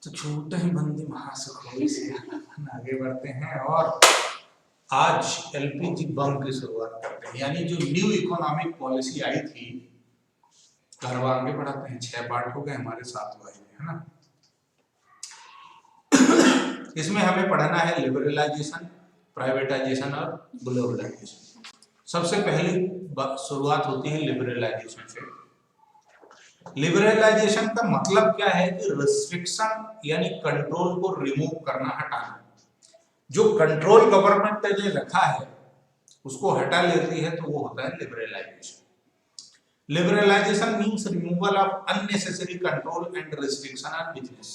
तो छोटे ही बंदी महासुख होई से आगे बढ़ते हैं और आज एलपीजी बम की शुरुआत करते हैं। यानी जो न्यू इकोनॉमिक पॉलिसी आई थी, कारवा आगे बढ़ाते हैं। 6 पार्ट हो गए, हमारे 7 हुए है ना। इसमें हमें पढ़ना है लिबरलाइजेशन, प्राइवेटाइजेशन और ग्लोबलाइजेशन। सबसे पहली शुरुआत होती है लिबरलाइजेशन से। लिबरलाइजेशन का मतलब क्या है कि रिस्ट्रिक्शन यानी कंट्रोल को रिमूव करना, हटाना। जो कंट्रोल गवर्नमेंट ने रखा है उसको हटा लेती है तो वो होता है liberalisation. Liberalisation means removal of unnecessary control and restriction on business.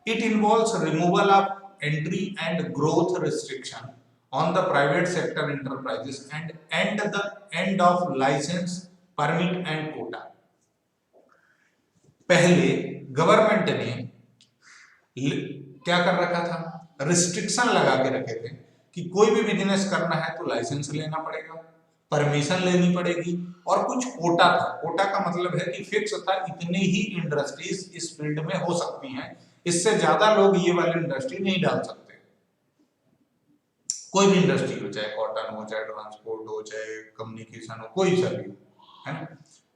It involves removal of entry and growth restriction on the private sector enterprises and the end of license, permit and quota. पहले government ने क्या कर रखा था, restriction लगा के रखे थे कि कोई भी बिजनेस करना है तो लाइसेंस लेना पड़ेगा, परमिशन लेनी पड़ेगी और कुछ कोटा था। कोटा का मतलब है कि फिक्स था, इतनी ही इंडस्ट्रीज इस फील्ड में हो सकती हैं, इससे ज्यादा लोग ये वाली इंडस्ट्री नहीं डाल सकते। कोई भी इंडस्ट्री हो, चाहे कॉटन हो, चाहे ट्रांसपोर्ट हो, चाहे कम्युनिकेशन हो, कोई सा भी हो, है ना।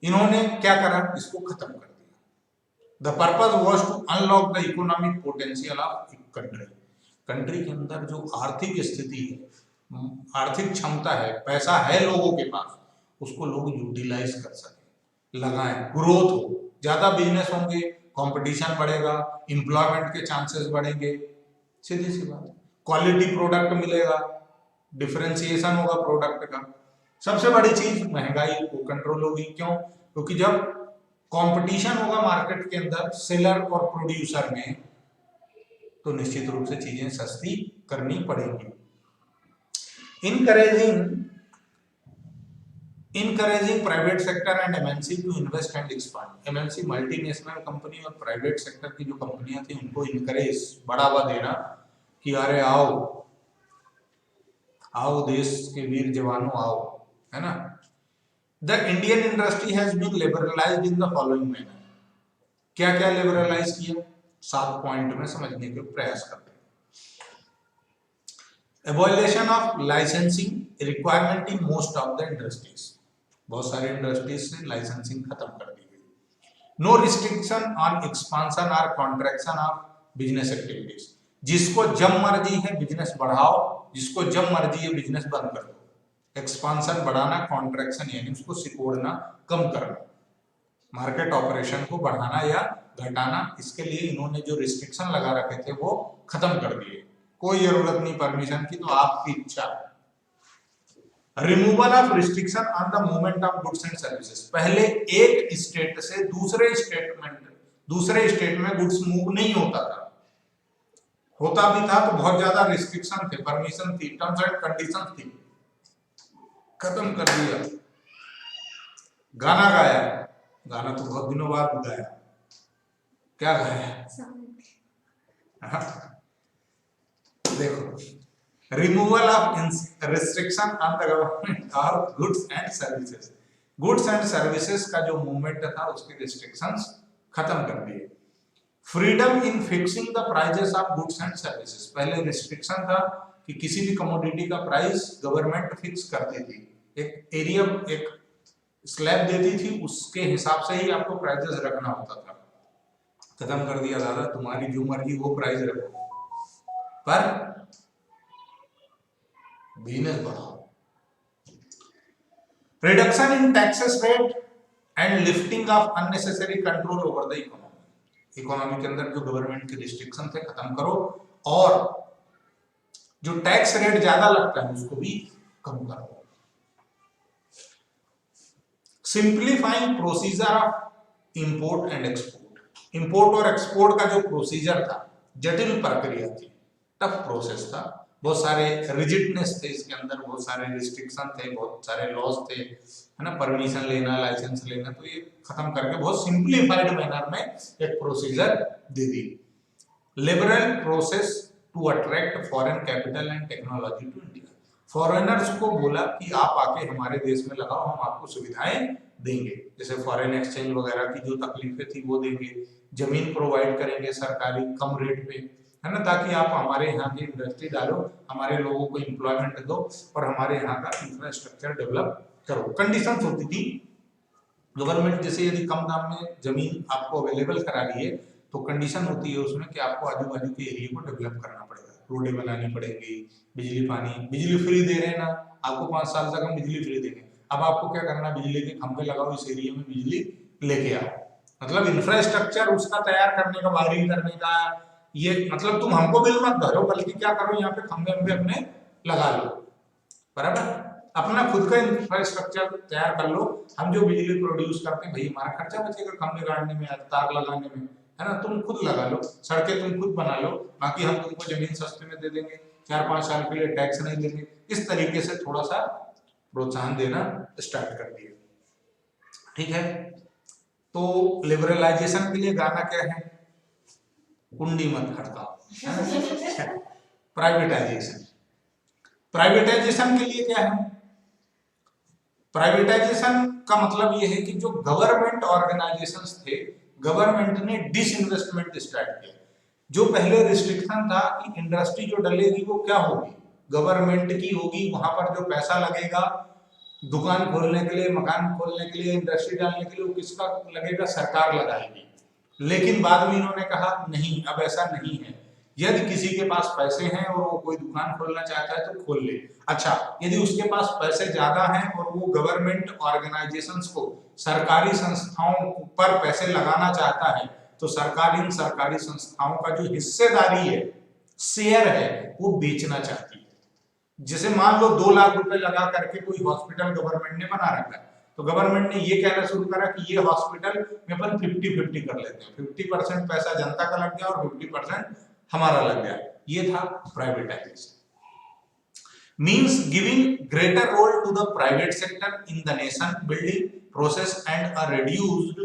इन्होंने क्या करा, इसको खत्म कर दिया। The purpose was to unlock the economic potential of country. Country के अंदर जो आर्थिक स्थिति है, आर्थिक क्षमता है, पैसा है लोगों के पास, उसको लोग यूटिलाइज कर सके, लगाएं, ग्रोथ हो, ज्यादा बिजनेस होंगे, कंपटीशन बढ़ेगा, एम्प्लॉयमेंट के चांसेस बढ़ेंगे, सीधी सी बात। क्वालिटी प्रोडक्ट मिलेगा, डिफरेंशिएशन होगा प्रोडक्ट का। सबसे बड़ी चीज महंगाई को कंट्रोल होगी। क्यों? क्योंकि जब कंपटीशन होगा मार्केट के अंदर सेलर और प्रोड्यूसर में, तो निश्चित रूप से चीजें सस्ती करनी पड़ेगी। Encouraging private sector and MNC to invest and expand. MNC multinational company और प्राइवेट सेक्टर की जो कंपनियां थी उनको इनकरेज, बढ़ावा देना कि अरे आओ आओ देश के वीर जवानों आओ, है ना। The Indian industry has been liberalised in the following manner. क्या क्या लिबरलाइज किया, 7 पॉइंट में समझने के प्रयास करते हैं। Abolition of licensing requirement in most of the industries. बहुत सारे इंडस्ट्रीज से लाइसेंसिंग खत्म कर दी गई। नो रिस्ट्रिक्शन ऑन एक्सपांशन और कॉन्ट्रैक्शन ऑफ बिजनेस एक्टिविटीज। जिसको जब मर्जी है बिजनेस बढ़ाओ, जिसको जब मर्जी है बिजनेस बंद कर दो। एक्सपांशन बढ़ाना, कॉन्ट्रैक्शन यानी उसको सिकोड़ना, कम करना, मार्केट ऑपरेशन को बढ़ाना या घटाना, इसके लिए इन्होंने जो रिस्ट्रिक्शन लगा रखे थे वो खत्म कर दिए। कोई जरूरत नहीं परमिशन की, तो आपकी इच्छा। Removal of restriction on the movement of goods and services. पहले एक स्टेट से दूसरे स्टेट में गुड्स मूव नहीं होता था, होता भी था तो बहुत ज्यादा रिस्ट्रिक्शन थे, परमिशन थी, टर्म्स एंड कंडीशंस थी, खत्म कर दिया। गाना गाया, गाना तो बहुत दिनों बाद गाया, क्या गाया? देखो, removal of restriction on the government of goods and services. Goods and services का जो मूवमेंट था उसके रिस्ट्रिक्शंस खत्म कर दिए। Freedom in fixing the prices of goods and services. पहले रिस्ट्रिक्शन था कि किसी भी कमोडिटी का प्राइस गवर्नमेंट फिक्स करती थी, एक एरिया, एक स्लैब देती थी, उसके हिसाब से ही आपको प्राइसेस रखना होता था। खत्म कर दिया दादा, तुम्हारी जो मर्जी वो प्राइस रखो, पर बिजनेस बढ़ाओ। Reduction in taxes rate and lifting of unnecessary control over the economy. Economy के अंदर जो गवर्नमेंट के रिस्ट्रिक्शन थे खत्म करो, और जो टैक्स रेट ज्यादा लगता है उसको भी कम करो। Simplifying procedure of import and export. Import और एक्सपोर्ट का जो प्रोसीजर था, जटिल प्रक्रिया थी, टफ प्रोसेस था, बहुत सारे रिजिडनेस थे इसके अंदर, बहुत सारे रिस्ट्रिक्शन थे, बहुत सारे लॉज थे, है ना, परमिशन लेना, लाइसेंस लेना, तो ये खत्म करके बहुत सिंप्लीफाइड मैनर में एक प्रोसीजर दे दी। Liberal process to attract foreign capital and technology to India. Foreigners को बोला कि आप आके हमारे देश में लगाओ, हम आपको सुविधाएं देंगे, जैसे फॉरेन एक्सचेंज वगैरह की जो तकलीफें थी वो देंगे, जमीन प्रोवाइड करेंगे सरकारी कम रेट पे, है ना, ताकि आप हमारे यहाँ की इंडस्ट्री डालो, हमारे लोगों को एम्प्लॉयमेंट दो और हमारे यहाँ का इंफ्रास्ट्रक्चर डेवलप करो। कंडीशंस होती थी गवर्नमेंट, जैसे यदि कम दाम में जमीन आपको अवेलेबल करा रही है तो कंडीशन होती है उसमें कि आपको आजू बाजू के एरिया को डेवलप करना पड़ेगा, रोडें बनानी पड़ेगी, बिजली पानी, बिजली फ्री दे रहे हैं ना आपको, 5 साल तक हम बिजली फ्री देंगे, अब आपको क्या करना, बिजली के खंभे लगाओ, इस एरिया में बिजली लेके आओ, मतलब इंफ्रास्ट्रक्चर उसका तैयार करने का, वायरिंग करने का, ये मतलब तुम हमको बिल मत भरो, बल्कि क्या करो, यहाँ पे खंभे अपने लगा लो, बराबर, अपना खुद का इंफ्रास्ट्रक्चर तैयार कर लो, हम जो बिजली प्रोड्यूस करते हैं भाई हमारा खर्चा बचेगा खंभे गाड़ने में, तार लगाने में, है ना, तुम खुद लगा लो, सड़कें तुम खुद बना लो, बाकी हम तुमको जमीन सस्ते में दे देंगे, 4-5 साल के लिए टैक्स नहीं देंगे। इस तरीके से थोड़ा सा प्रोत्साहन देना स्टार्ट कर दिए, ठीक है। तो लिबरलाइजेशन के लिए गाना क्या है, कुंडी मत खड़काओ। प्राइवेटाइजेशन, प्राइवेटाइजेशन के लिए क्या है, प्राइवेटाइजेशन का मतलब यह है कि जो गवर्नमेंट ऑर्गेनाइजेशंस थे, गवर्नमेंट ने डिसइन्वेस्टमेंट स्टार्ट किया। जो पहले रिस्ट्रिक्शन था कि इंडस्ट्री जो डलेगी वो क्या होगी, गवर्नमेंट की होगी, वहां पर जो पैसा लगेगा दुकान खोलने के लिए, मकान खोलने के लिए, इंडस्ट्री डालने के लिए, वो किसका लगेगा, सरकार लगाएगी। लेकिन बाद में इन्होंने कहा नहीं, अब ऐसा नहीं है, यदि किसी के पास पैसे हैं और वो कोई दुकान खोलना चाहता है तो खोल ले। अच्छा, यदि उसके पास पैसे ज्यादा हैं और वो गवर्नमेंट ऑर्गेनाइजेशंस को, सरकारी संस्थाओं पर पैसे लगाना चाहता है, तो सरकार इन सरकारी संस्थाओं का जो हिस्सेदारी है, शेयर है, वो बेचना चाहती है। जैसे मान लो 2 लाख रुपए लगा करके कोई हॉस्पिटल गवर्नमेंट ने बना रखा है, तो गवर्नमेंट ने ये कहना शुरू करा कि ये हॉस्पिटल में अपन 50-50 कर लेते हैं, 50% पैसा जनता का लग गया और 50% हमारा लग गया, ये था privatisation. Means giving greater role to the private sector in the nation building process and a reduced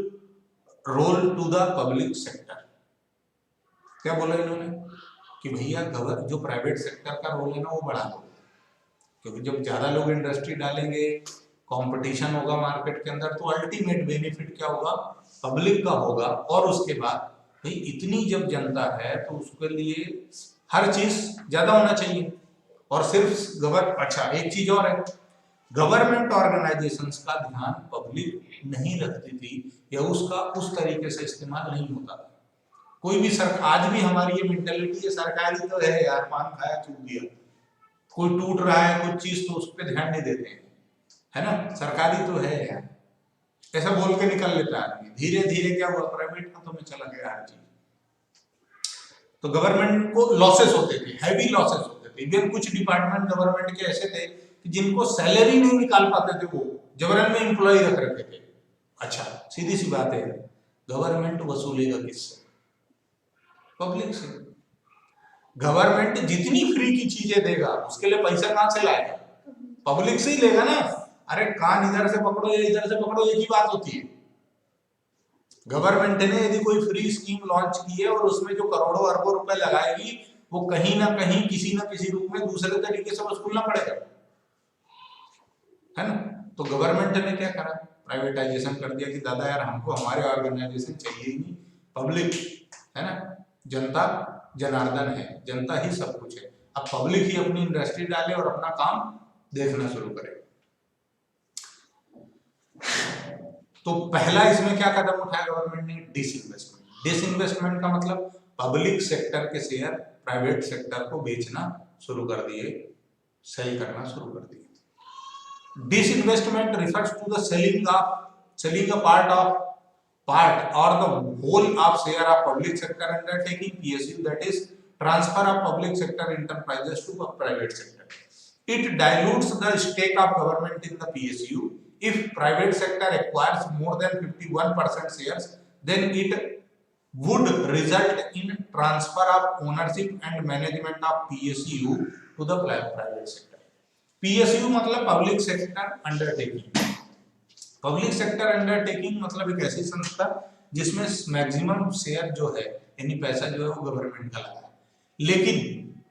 role to the public sector. क्या बोला इन्होंने कि भैया जो प्राइवेट सेक्टर का रोल है ना वो बढ़ा दो, क्योंकि जब ज्यादा लोग इंडस्ट्री डालेंगे, कंपटीशन होगा मार्केट के अंदर, तो अल्टीमेट बेनिफिट क्या होगा, पब्लिक का होगा। और उसके बाद भाई इतनी जब जनता है तो उसके लिए हर चीज ज्यादा होना चाहिए, और सिर्फ अच्छा एक चीज और है, गवर्नमेंट ऑर्गेनाइजेशंस का ध्यान पब्लिक नहीं रखती थी, या उसका उस तरीके से इस्तेमाल नहीं होता था। कोई भी आज भी हमारी ये मेंटेलिटी है, सरकारी तो है यार, पान खाया चूक दिया, कोई टूट रहा है कुछ चीज तो उस पर ध्यान नहीं देते हैं, है ना, सरकारी तो है यार, ऐसा बोल के निकल लेता आदमी। धीरे धीरे क्या हुआ, प्राइवेट हाथों में चला गया हर चीज, तो गवर्नमेंट को लॉसेस होते थे, हैवी लॉसेस होते थे। इवन कुछ डिपार्टमेंट गवर्नमेंट के ऐसे थे कि जिनको सैलरी नहीं निकाल पाते थे, वो जबरन में एम्प्लॉय रख रखे थे। अच्छा, सीधी सी बात है, गवर्नमेंट वसूलेगा किससे, पब्लिक से। गवर्नमेंट जितनी फ्री की चीजें देगा उसके लिए पैसा कहां से लाएगा, पब्लिक से ही लेगा ना। अरे कान इधर से पकड़ो या इधर से पकड़ो, एक ही बात होती है। गवर्नमेंट ने यदि कोई फ्री स्कीम लॉन्च की है और उसमें जो करोड़ों अरबों रुपए लगाएगी, वो कहीं ना कहीं किसी ना किसी रूप में दूसरे तरीके से वसूलना पड़ेगा, है ना। तो गवर्नमेंट ने क्या करा, प्राइवेटाइजेशन कर दिया कि दादा यार हमको हमारे ऑर्गेनाइजेशन चाहिए ही नहीं, पब्लिक है ना, जनता जनार्दन है, जनता ही सब कुछ है। अब पब्लिक ही अपनी इंडस्ट्री डाले और अपना काम देखना शुरू करे। तो पहला इसमें क्या कदम उठाया गवर्नमेंट ने, डिसइन्वेस्टमेंट। डिसइन्वेस्टमेंट का मतलब पब्लिक सेक्टर के शेयर प्राइवेट सेक्टर को बेचना शुरू कर दिए, सेल करना शुरू कर दिए। Disinvestment refers to the selling a part or the whole of share of public sector undertaking PSU, that is transfer of public sector enterprises to the private sector. It dilutes the stake of government in the PSU. If private sector acquires more than 51% shares, then it would result in transfer of ownership and management of PSU to the private sector. PSU मतलब public sector undertaking। Public sector undertaking मतलब एक ऐसी संस्था जिसमें maximum share जो है, यानी पैसा जो है वो गवर्नमेंट का लगा है, लेकिन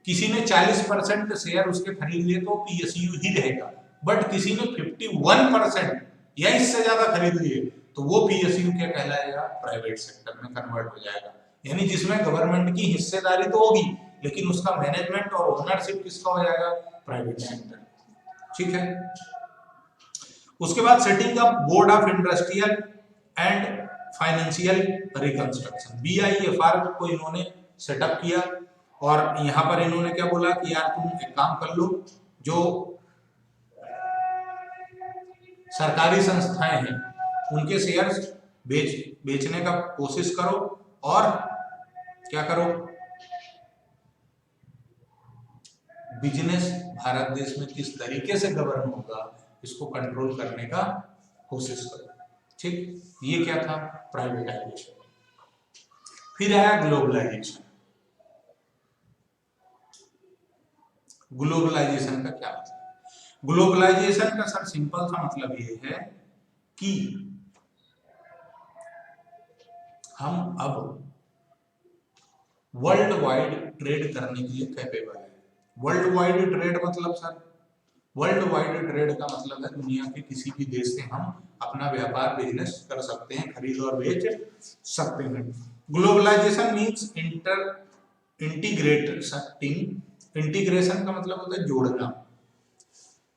किसी ने 40% शेयर उसके खरीद लिए तो पीएसयू ही रहेगा, बट किसी ने 51% या इससे ज्यादा खरीद लिए तो वो पीएसयू क्या कहलाएगा, प्राइवेट सेक्टर में कन्वर्ट हो जाएगा। यानी जिसमें गवर्नमेंट की हिस्सेदारी तो होगी लेकिन उसका मैनेजमेंट और ओनरशिप किसका हो जाएगा, प्राइवेट सेक्टर। ठीक है। उसके बाद setting up board of industrial and financial reconstruction, BIFR को इन्होंने सेटअप किया और यहां पर इन्होंने क्या बोला कि यार तुम एक काम कर लो, जो सरकारी संस्थाएं हैं उनके शेयर्स बेचने का कोशिश करो और क्या करो, बिजनेस भारत देश में किस तरीके से गवर्न होगा इसको कंट्रोल करने का कोशिश करो। ठीक, ये क्या था, प्राइवेटाइजेशन। फिर आया ग्लोबलाइजेशन। ग्लोबलाइजेशन का क्या मतलब, ग्लोबलाइजेशन का सर सिंपल सा मतलब ये है कि हम अब वर्ल्ड वाइड ट्रेड करने के लिए कैपेबल है। वर्ल्ड वाइड ट्रेड मतलब सर, वर्ल्ड वाइड ट्रेड का मतलब है दुनिया के किसी भी देश से हम अपना व्यापार बिजनेस कर सकते हैं, खरीद और बेच सकते हैं। ग्लोबलाइजेशन मींस इंटीग्रेशन का मतलब होता है जोड़ना।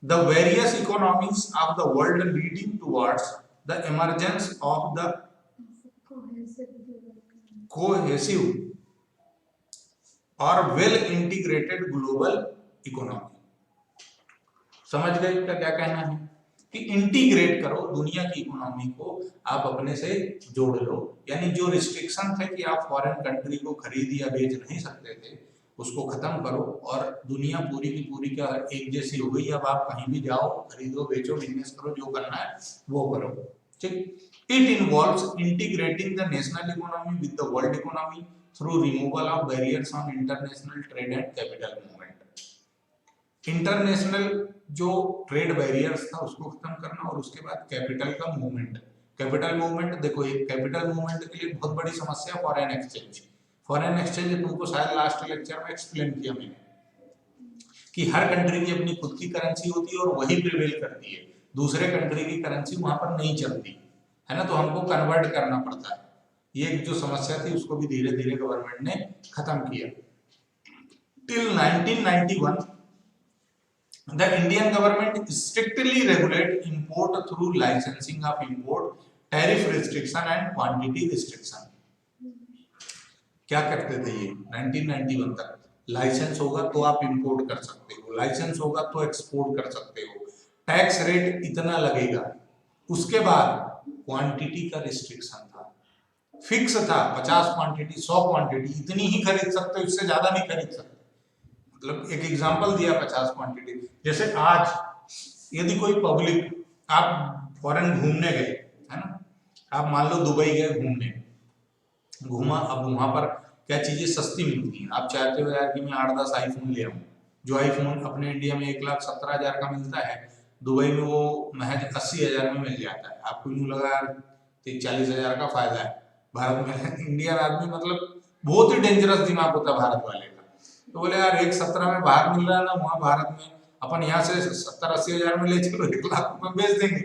The various economies of the world leading towards the emergence of the cohesive और वेल इंटीग्रेटेड ग्लोबल इकोनॉमी। समझ गए इसका क्या कहना है कि इंटीग्रेट करो दुनिया की इकोनॉमी को, आप अपने से जोड़ लो। यानी जो रिस्ट्रिक्शन थे कि आप फॉरेन कंट्री को खरीद या बेच नहीं सकते थे उसको खत्म करो और दुनिया पूरी की पूरी क्या एक जैसी हो गई। अब आप कहीं भी जाओ, खरीदो बेचो बिजनेस करो, जो करना है वो करो। ठीक, it involves integrating the national economy with the world economy through removal of barriers on international trade and capital movement. International जो ट्रेड बैरियर्स था उसको खत्म करना और उसके बाद कैपिटल का मूवमेंट। कैपिटल मूवमेंट देखो, एक कैपिटल मूवमेंट के लिए बहुत बड़ी समस्या फॉरेन एक्सचेंज। फॉरेन एक्सचेंज तुमको शायद लास्ट लेक्चर में एक्सप्लेन किया मैंने कि हर कंट्री की अपनी खुद की करेंसी होती है और वही प्रिवेल करती है, दूसरे कंट्री की करेंसी वहां पर नहीं चलती है ना, तो हमको कन्वर्ट करना पड़ता है। ये जो समस्या थी उसको भी धीरे धीरे गवर्नमेंट ने खत्म किया। Till 1991 the Indian government strictly regulate import through licensing of import, tariff restriction and quantity restriction। क्या करते थे ये 1991 तक, लाइसेंस होगा तो आप इंपोर्ट कर सकते हो, लाइसेंस होगा तो एक्सपोर्ट कर सकते हो, टैक्स रेट इतना लगेगा, उसके बाद क्वांटिटी का रिस्ट्रिक्शन था, फिक्स था 50 क्वांटिटी 100 क्वांटिटी इतनी ही खरीद सकते हो, इससे ज्यादा नहीं खरीद सकते। मतलब एक एग्जांपल दिया 50 क्वांटिटी। जैसे आज यदि कोई पब्लिक, आप फॉरेन घूमने गए है ना, आप मान लो दुबई गए घूमने, घूमा, अब वहां पर क्या चीजें सस्ती मिलती हैं, आप चाहते हो यार कि मैं 8-10 आईफोन ले आऊं, जो आईफोन अपने इंडिया में 1,17,000 का मिलता है, दुबई में वो महज 80,000 में मिल जाता है। आपको यूं लगा यार 40,000 का फायदा है भारत में। इंडियन आदमी मतलब बहुत ही डेंजरस दिमाग होता है भारत वाले का, तो बोले यार 1,17 में बाहर मिल रहा है ना, वहां भारत में अपन यहाँ से 70-80 हजार में ले चलो, 1 लाख रुपए बेच देंगे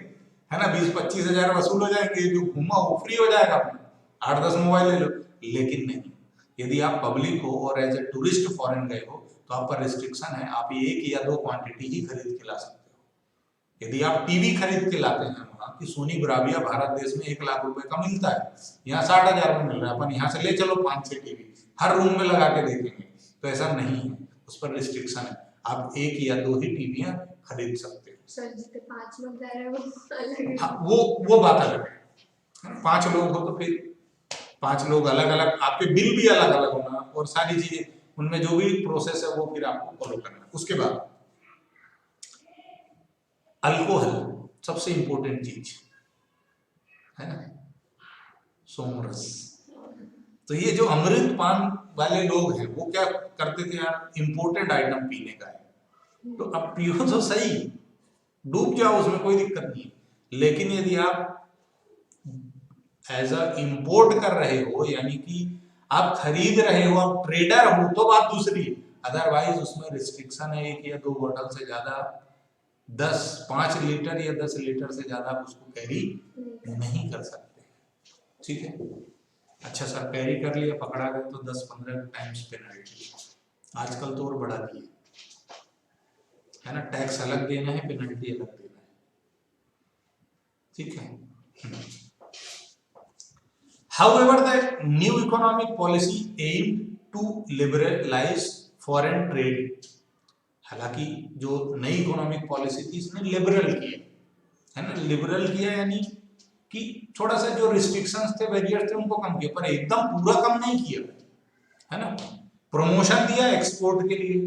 है ना, 20-25 हजार वसूल हो जाएंगे, जो घूमा वो फ्री हो जाएगा, अपना 8-10 मोबाइल ले लो। लेकिन नहीं, यदि आप पब्लिक हो और एज ए टूरिस्ट फॉरेन गए हो तो आप पर रिस्ट्रिक्शन है, आप 1 या 2 क्वांटिटी ही खरीद के ला सकते हो। यदि आप टीवी खरीद के लाते हैं वहां की सोनी ब्राविया भारत देश में 1 लाख रुपए का मिलता है, यहाँ 60,000 में मिल रहा है, अपन यहाँ से ले चलो 5-6 टीवी हर रूम में लगा के देखेंगे, तो ऐसा नहीं है, उस पर रिस्ट्रिक्शन है, आप 1 या 2 ही टीवियां खरीद सकते हो। सर जितने 5 लोग जा रहे हैं वो अलग है। हाँ, वो बात अलग है। 5 लोग हो तो फिर 5 लोग अलग अलग, आपके बिल भी अलग अलग होना और सारी चीजें उनमें जो भी प्रोसेस है वो फिर आपको फॉलो करना। उसके बाद अल्कोहल सबसे इंपॉर्टेंट चीज है ना, सोमरस। तो ये जो अमृत पान वाले लोग हैं वो क्या करते थे यार, इंपोर्टेड आइटम पीने का है, तो अब पियो तो सही, डूब जाओ उसमें कोई दिक्कत नहीं, लेकिन यदि आप एज अ इंपोर्ट कर रहे हो, यानी कि आप खरीद रहे हो, आप ट्रेडर हो, तो बात दूसरी, अदरवाइज उसमें रिस्ट्रिक्शन है, 1 या 2 बोतल से ज्यादा 5 लीटर या 10 लीटर से ज्यादा आप उसको कैरी नहीं कर सकते, ठीक है। अच्छा सर कैरी कर लिया, पकड़ा गया तो 10-15 टाइम्स पेनल्टी। आजकल तो और बढ़ा दिए है ना, टैक्स अलग देना है, पेनल्टी अलग देना है, ठीक है। However, the new economic policy aimed to liberalize foreign trade. हालांकि जो नई इकोनॉमिक पॉलिसी थी इसने लिबरल किया है ना, लिबरल किया यानी कि थोड़ा सा जो रिस्ट्रिक्शंस थे, बैरियर्स थे उनको कम किया, पर एकदम पूरा कम नहीं किया है ना। प्रमोशन दिया एक्सपोर्ट के लिए,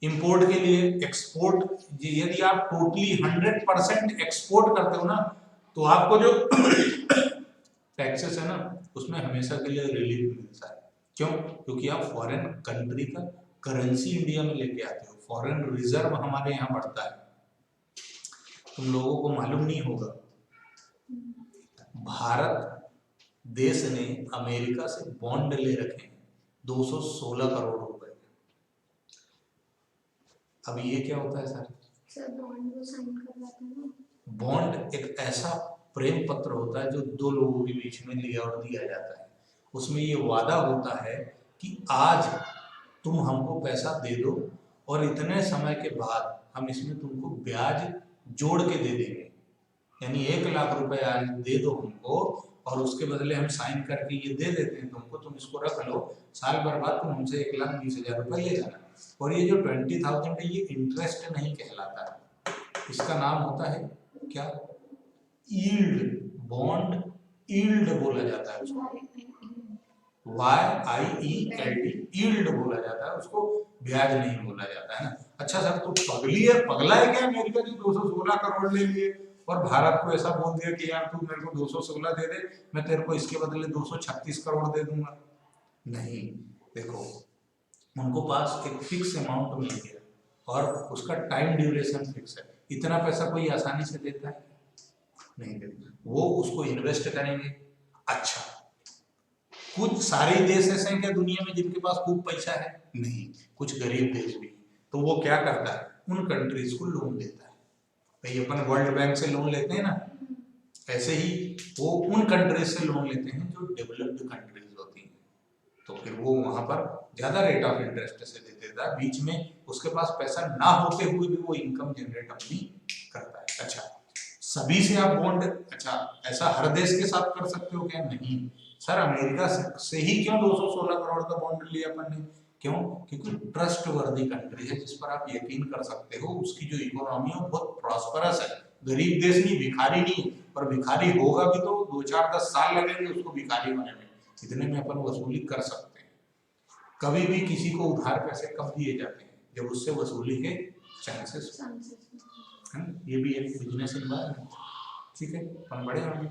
इंपोर्ट के लिए। एक्सपोर्ट यदि आप टोटली 100% एक्सपोर्ट करते हो ना तो आपको जो टैक्सेस है ना उसमें हमेशा के लिए रिलीफ मिलता है। क्यों? क्योंकि आप फॉरेन कंट्री का करेंसी इंडिया में लेके आते हो, फॉरेन रिजर्व हमारे यहाँ बढ़ता है। तुम लोगों को मालूम नहीं होगा, भारत देश ने अमेरिका से बॉन्ड ले रखे 216 करोड़ रुपए। अब ये क्या होता है सर? बॉन्ड वो साइन करवाते हैं ना। बॉन्ड एक ऐसा प्रेम पत्र होता है जो दो लोगों के बीच में लिया और दिया जाता है। उसमें ये वादा होता है कि आज तुम हमको पैसा दे दो और इतने समय के बाद हम इसमें तुमको ब्याज जोड़ के दे देंगे। यानी 1 लाख रुपए आज दे दो हमको और उसके बदले हम साइन करके ये दे देते हैं तुमको, तुम इसको रख लो, साल भर बाद तुम हमसे 1,20,000 रुपए ले जाना। और ये जो 20,000 है ये इंटरेस्ट नहीं कहलाता है, इसका नाम होता है क्या? यील्ड। बॉन्ड यील्ड बोला जाता है उसको, YIELD, यील्ड बोला जाता है उसको, ब्याज नहीं बोला जाता है ना। अच्छा सर तो पगली है, पगला है क्या अमेरिका जी 216 करोड़ ले लिए और भारत को ऐसा बोल दिया कि यार तू मेरे को 216 दे दे, मैं तेरे को इसके बदले 236 करोड़ दे दूंगा? नहीं, देखो उनको पास एक फिक्स अमाउंट मिल गया और उसका टाइम ड्यूरेशन फिक्स है। इतना पैसा कोई आसानी से देता है? नहीं देता। वो उसको इन्वेस्ट करेंगे। अच्छा, कुछ सारे देश ऐसे हैं क्या दुनिया में जिनके पास खूब पैसा है? नहीं, कुछ गरीब देश भी। तो वो क्या करता है? उन कंट्रीज को लोन देता है। भाई अपन वर्ल्ड बैंक से लोन लेते हैं ना, ऐसे ही वो उन कंट्रीज से लोन लेते हैं जो डेवलप्ड कंट्रीज होती हैं। तो फिर वो वहां पर ज्यादा रेट ऑफ इंटरेस्ट से दे देता है, बीच में उसके पास पैसा ना होते हुए भी वो इनकम जनरेट अपनी करता है। अच्छा, सभी से आप बॉन्ड, अच्छा ऐसा हर देश के साथ कर सकते हो क्या? नहीं सर, अमेरिका से ही क्यों 216 करोड़ का बॉन्ड लिया अपन ने? क्यों? क्योंकि ट्रस्ट वर्दी कंट्री है जिस पर आप यकीन कर सकते हो, उसकी जो इकोनॉमी है बहुत प्रॉस्परस है। गरीब देश नहीं, भिखारी नहीं, पर भिखारी होगा भी तो 2-4-10 साल लगेंगे उसको भिखारी होने में, इतने में अपन वसूली कर सकते हैं। कभी भी किसी को उधार पैसे कब दिए जाते हैं? जब उससे वसूली के चांसेस है। ये भी एक बिजनेस एनवायरनमेंट, ठीक है, अपन बड़े होंगे।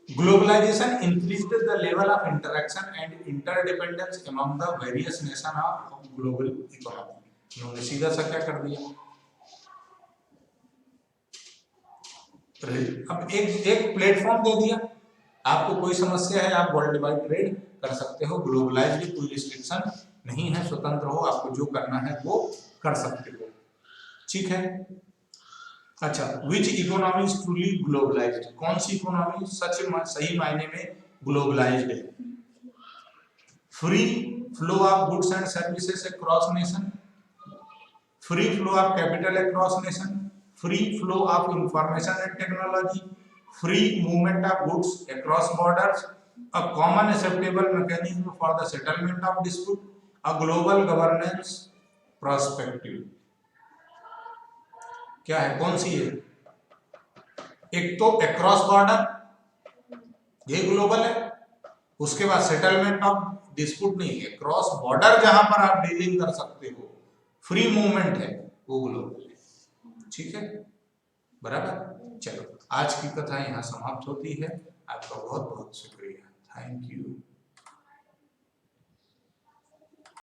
Globalization increased the level of interaction and interdependence among the various nations of global economy. इन्होंने सीधा सा क्या कर दिया? अब एक प्लेटफॉर्म दे दिया, आपको कोई समस्या है आप वर्ल्ड वाइड ट्रेड कर सकते हो, ग्लोबलाइज्ड, कोई रिस्ट्रिक्शन नहीं है, स्वतंत्र हो, आपको जो करना है वो कर सकते हो, ठीक है। अच्छा, विच इकोनॉमी इज ट्रूली ग्लोबलाइज्ड? कौन सी इकोनॉमी सही मायने में ग्लोबलाइज्ड है? Free flow of goods and services across nation, free flow of capital across nation, free flow of information and technology, free movement of goods across borders, a common acceptable mechanism for the settlement of dispute, a global governance perspective. क्या है, कौन सी है? एक तो across border, ये global है, उसके बाद सेटलमेंट ऑफ डिस्प्यूट नहीं है, क्रॉस बॉर्डर जहां पर आप डीलिंग कर सकते हो, फ्री मूवमेंट है, वो ग्लोबल है, ठीक है, बराबर। चलो आज की कथा यहाँ समाप्त होती है। आपका बहुत बहुत शुक्रिया, थैंक यू।